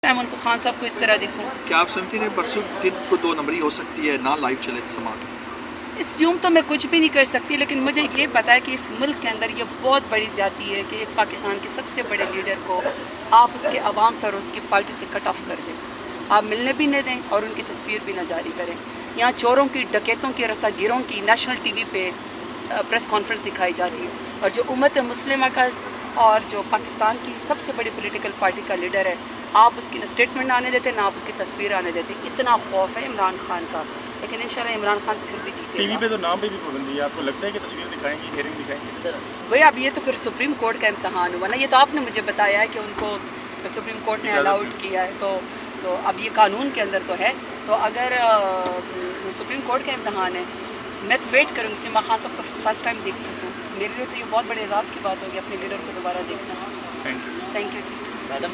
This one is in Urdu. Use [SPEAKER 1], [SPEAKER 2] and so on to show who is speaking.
[SPEAKER 1] میں ان کو خان صاحب کو اس طرح دیکھوں.
[SPEAKER 2] کیا آپ سمجھتی ہیں پرسوں پھر کو 2 نمبری ہو سکتی ہے، نہ لائیو چلے سماعت؟
[SPEAKER 1] اسیوم تو میں کچھ بھی نہیں کر سکتی، لیکن مجھے یہ پتا ہے کہ اس ملک کے اندر یہ بہت بڑی زیادتی ہے کہ ایک پاکستان کے سب سے بڑے لیڈر کو آپ اس کے عوام سے اور اس کی پارٹی سے کٹ آف کر دیں، آپ ملنے بھی نہ دیں اور ان کی تصویر بھی نہ جاری کریں. یہاں چوروں کی، ڈکیتوں کی، رسا گیروں کی نیشنل ٹی وی پہ پریس کانفرنس دکھائی جاتی ہے، اور جو امت مسلمہ کا اور جو پاکستان کی سب سے بڑی پولیٹیکل پارٹی کا لیڈر ہے، آپ اس کی نہ اسٹیٹمنٹ آنے دیتے، نہ آپ اس کی تصویر آنے دیتے. اتنا خوف ہے عمران خان کا، لیکن انشاءاللہ عمران خان پھر بھی جیتے
[SPEAKER 3] ٹی وی
[SPEAKER 1] گا.
[SPEAKER 3] پہ تو نام پہ بھی پابندی ہے، آپ کو لگتا ہے کہ تصویر دکھائیں گی، ہیئرنگ دکھائیں گی؟
[SPEAKER 1] بھئی اب یہ تو پھر سپریم کورٹ کا امتحان ہوا نا، یہ تو آپ نے مجھے بتایا ہے کہ ان کو سپریم کورٹ نے الاؤڈ کیا ہے، تو اب یہ قانون کے اندر تو ہے. تو اگر سپریم کورٹ کا امتحان ہے، میں تو ویٹ کروں گی کہ میں خان صاحب کو فرسٹ ٹائم دیکھ سکوں. میرے لیے تو یہ بہت بڑے اعزاز کی بات ہوگی اپنے لیڈر کو دوبارہ دیکھنا.
[SPEAKER 3] Thank you.
[SPEAKER 1] تھینک یو جی.
[SPEAKER 4] میڈم